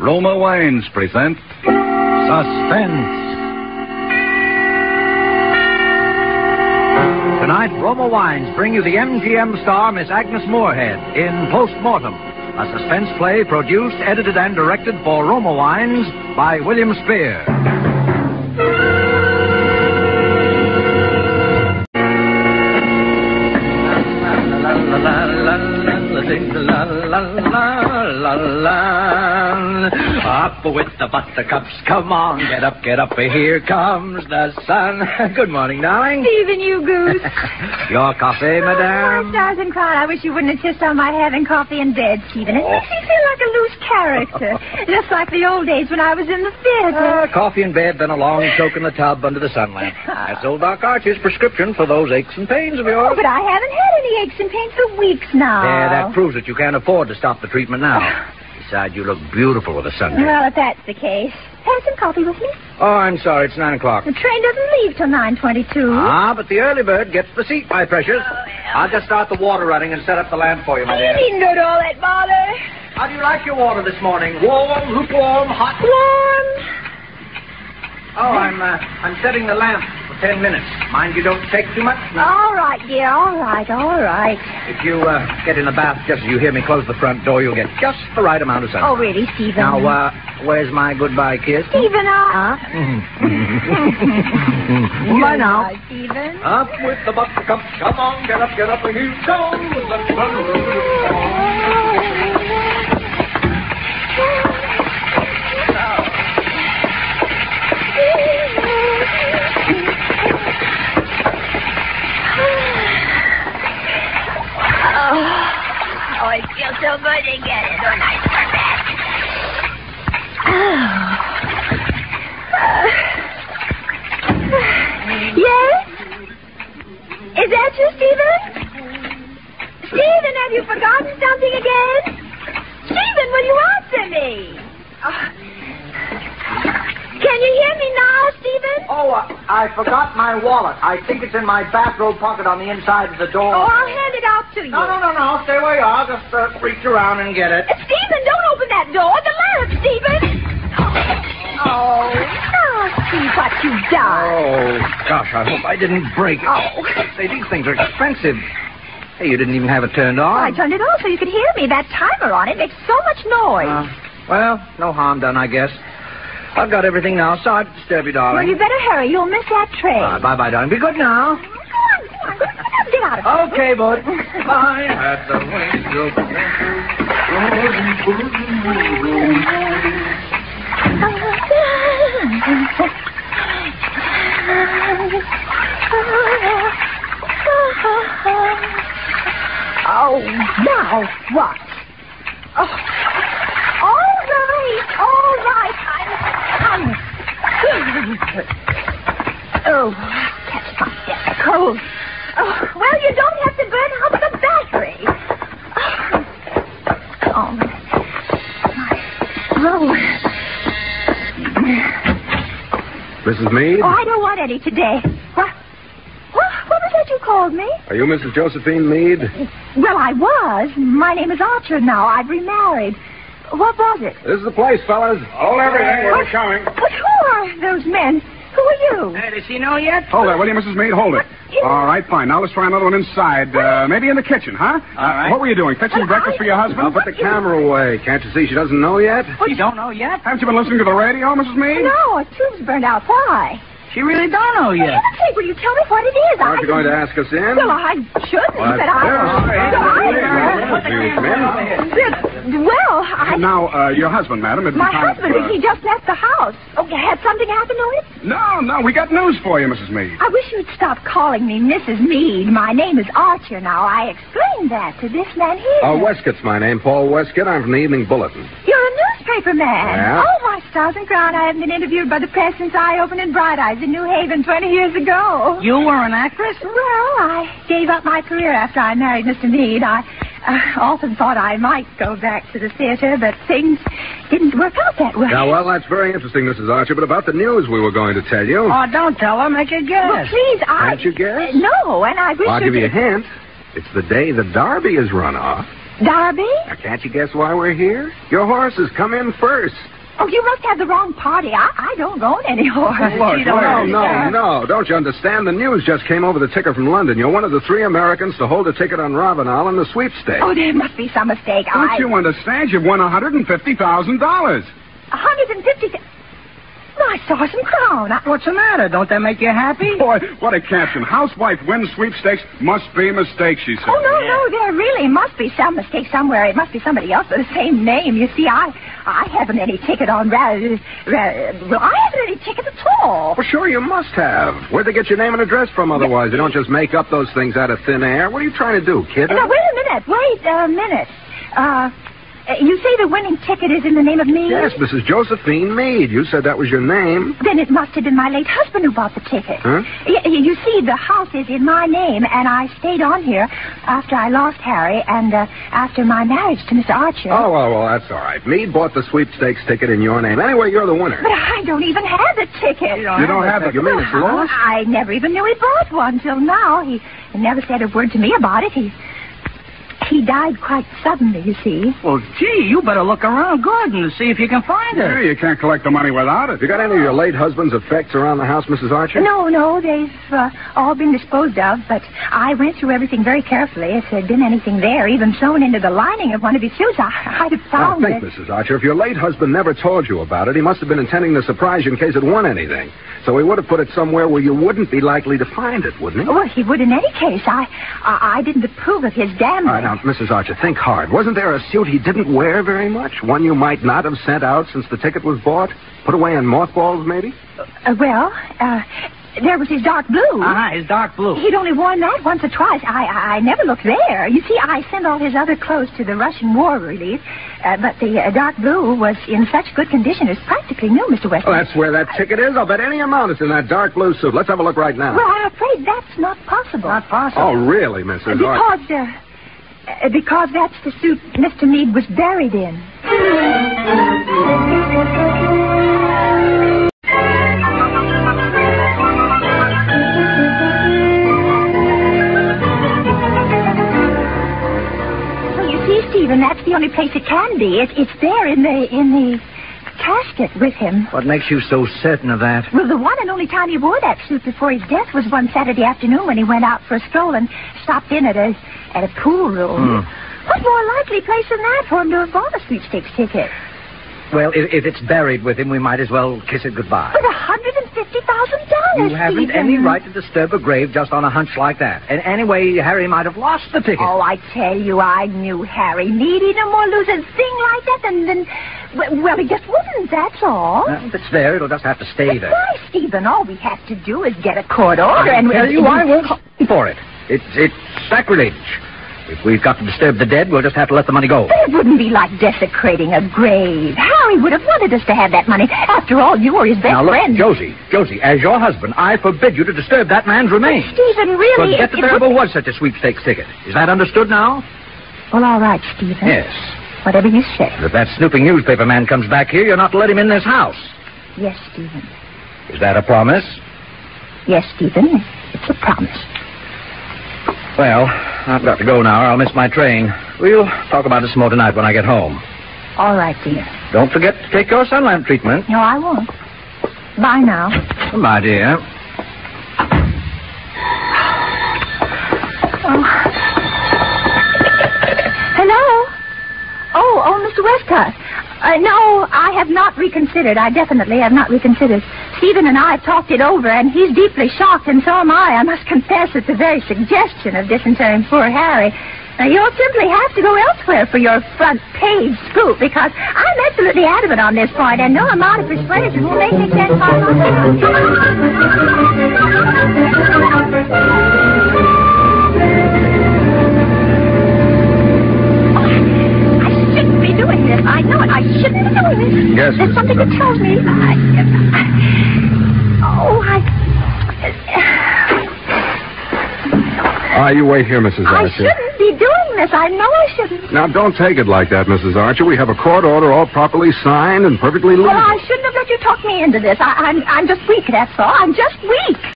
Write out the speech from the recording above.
Roma Wines present Suspense. Tonight, Roma Wines bring you the MGM star Miss Agnes Moorehead in Mortem, a suspense play produced, edited, and directed for Roma Wines by William Spear. Up with the buttercups, come on, get up, here comes the sun. Good morning, darling. Stephen, you goose. Your coffee, madame? Oh, stars and crown, I wish you wouldn't insist on my having coffee in bed, Stephen. It makes me feel like a loose character, just like the old days when I was in the theater. Coffee in bed, then a long soak in the tub under the sun lamp. That's old Doc Archie's prescription for those aches and pains of yours. Oh, but I haven't had any aches and pains for weeks now. Yeah, that proves that you can't afford to stop the treatment now. Besides, you look beautiful with a suntan. Well, if that's the case, have some coffee with me. Oh, I'm sorry. It's 9 o'clock. The train doesn't leave till 9:22. Ah, but the early bird gets the seat, my precious. I'll just start the water running and set up the lamp for you, my dear. You needn't go to all that bother. How do you like your water this morning? Warm, lukewarm, hot? Warm. Oh, I'm setting the lamp for 10 minutes. Mind you don't take too much. No. All right, dear. All right. If you get in the bath just as you hear me close the front door, you'll get just the right amount of sun. Oh, really, Stephen? Now, where's my goodbye kiss? Stephen, Bye now. Stephen. Up with the buttercup. Come on, get up, here comes the Oh, it feels so good to get it. Oh, nice for that. Yes? Is that you, Stephen? Stephen, have you forgotten something again? Stephen, will you answer me? Can you hear me now, Stephen? Oh, I forgot my wallet. I think it's in my bathrobe pocket on the inside of the door. Oh, I'll hand it out to you. No. Stay where you are. Just reach around and get it. Stephen, don't open that door. The lamp, Stephen. Oh, see what you've done. Oh, gosh, I hope I didn't break it. Oh. Say, these things are expensive. Hey, you didn't even have it turned on. I turned it on so you could hear me. That timer on it makes so much noise. Well, no harm done, I guess. I've got everything now. Sorry to disturb you, darling. Well, you better hurry. You'll miss that train. Bye-bye, darling. Be good now. Go on. Get out of here. Okay, bud. Bye. At the window. Oh, now what? Oh. All right. I'm Oh, catch myself. Cold. Oh, well, you don't have to burn out the battery. Mrs. Meade? Oh, I don't want any today. What was that you called me? Are you Mrs. Josephine Meade? Well, I was. My name is Archer now. I've remarried. What was it? This is the place, fellas. Hold everything. We're coming. But who are those men? Who are you? Does she know yet? Hold it, will you, Mrs. Meade? Hold it. All right, fine. Now let's try another one inside. Maybe in the kitchen, huh? All right. What were you doing? Fixing breakfast for your husband? Now put the camera away. Can't you see she doesn't know yet? She don't know yet? Haven't you been listening to the radio, Mrs. Meade? No, a tube's burned out. Why? She really don't know yet. For heaven's sake, will you tell me what it is? Aren't you going to ask us in? Well, I shouldn't, Well, but Now, your husband, madam. My husband, he just left the house. Oh, had something happened to him? No, we got news for you, Mrs. Meade. I wish you'd stop calling me Mrs. Meade. My name is Archer now. I explained that to this man here. Westcott's my name, Paul Westcott. I'm from the Evening Bulletin. You're a newspaper man. Yeah. Oh, my stars and crown. I haven't been interviewed by the press since I opened in Bright Eyes in New Haven 20 years ago. You were an actress? Well, I gave up my career after I married Mr. Meade. I often thought I might go back to the theater, but things didn't work out that way. Yeah, well, that's very interesting, Mrs. Archer, but about the news we were going to tell you. Oh, don't tell her. Make a guess. Well, please, Can't you guess? No, and I wish Well, I'll you'd... give you a hint. It's the day the Derby is run off. Darby? Now, can't you guess why we're here? Your horses come in first. Oh, you must have the wrong party. I don't own any horses. Look, No. Don't you understand? The news just came over the ticker from London. You're one of the 3 Americans to hold a ticket on Ravenel in the sweepstakes. Oh, there must be some mistake. Don't you understand? You've won $150,000. 150. My sauce and crown. What's the matter? Don't that make you happy? Boy, what a caption. Housewife wins sweepstakes. Must be mistake, she said. Oh, no, there really must be some mistake somewhere. It must be somebody else with the same name. You see, I haven't any ticket on I haven't any ticket at all. Well, sure you must have. Where'd they get your name and address from otherwise? You don't just make up those things out of thin air. What are you trying to do, kid? Now, wait a minute. You say the winning ticket is in the name of Meade? Yes, Mrs. Josephine Meade. You said that was your name. Then it must have been my late husband who bought the ticket. Huh? You see, the house is in my name, and I stayed on here after I lost Harry and after my marriage to Mr. Archer. Oh, well, that's all right. Meade bought the sweepstakes ticket in your name. Anyway, you're the winner. But I don't even have the ticket. You don't have it? You mean it's lost? I never even knew he bought one till now. He never said a word to me about it. He died quite suddenly, you see. Well, gee, you better look around good and see if you can find it. Yeah, you can't collect the money without it. You got any of your late husband's effects around the house, Mrs. Archer? No, they've all been disposed of, but I went through everything very carefully. If there'd been anything there, even sewn into the lining of one of his suits, I'd have found Now, think, it. Mrs. Archer, if your late husband never told you about it, he must have been intending to surprise you in case it won anything. So he would have put it somewhere where you wouldn't be likely to find it, wouldn't he? Well, he would in any case. I didn't approve of his gambling. All right, now, Mrs. Archer, think hard. Wasn't there a suit he didn't wear very much? One you might not have sent out since the ticket was bought? Put away in mothballs, maybe? There was his dark blue. His dark blue. He'd only worn that once or twice. I never looked there. You see, I sent all his other clothes to the Russian War Relief, but the dark blue was in such good condition it's practically new, Mr. Weston. Oh, that's where that ticket is? I'll bet any amount it's in that dark blue suit. Let's have a look right now. Well, I'm afraid that's not possible. Not possible. Oh, really, Mrs. Archer? Because that's the suit Mr. Meade was buried in. Stephen, that's the only place it can be. It's there in the casket with him. What makes you so certain of that? Well, the one and only time he wore that suit before his death was one Saturday afternoon when he went out for a stroll and stopped in at a pool room. What more likely place than that for him to have bought a sweepstakes ticket? Well, if it's buried with him, we might as well kiss it goodbye. With $150,000, You haven't Stephen. any right to disturb a grave just on a hunch like that. And anyway, Harry might have lost the ticket. Oh, I tell you, I knew Harry. He'd no more lose a thing like that than well, he just wouldn't, that's all. Well, if it's there, it'll just have to stay there. Why, Stephen? All we have to do is get a court order I tell you, I won't stand for it. It's sacrilege. If we've got to disturb the dead, we'll just have to let the money go. But it wouldn't be like desecrating a grave. Harry would have wanted us to have that money. After all, you were his best Now, look, friend. Josie, as your husband, I forbid you to disturb that man's remains. Stephen, really... Forget that there ever was such a sweepstakes ticket. Is that understood now? Well, all right, Stephen. Yes. Whatever you say. If that snooping newspaper man comes back here, you're not to let him in this house. Yes, Stephen. Is that a promise? Yes, Stephen. It's a promise. Well, I've got to go now, or I'll miss my train. We'll talk about this more tonight when I get home. All right, dear. Don't forget to take your sun lamp treatment. No, I won't. Bye now. Goodbye, dear. Oh. Hello? Oh, Mr. Westcott. No, I have not reconsidered. I definitely have not reconsidered. Stephen and I have talked it over, and he's deeply shocked, and so am I. I must confess it's the very suggestion of disinterring poor Harry. Now, you'll simply have to go elsewhere for your front page scoop, because I'm absolutely adamant on this point, and no amount of persuasion will make me change my mind. Doing this. I know it. I shouldn't be doing this. Yes, There's something that tells me. You wait here, Mrs. I Archer. shouldn't be doing this. I know I shouldn't. Now, don't take it like that, Mrs. Archer. We have a court order all properly signed and perfectly legal. Well, I shouldn't have let you talk me into this. I'm just weak, that's all. I'm just weak.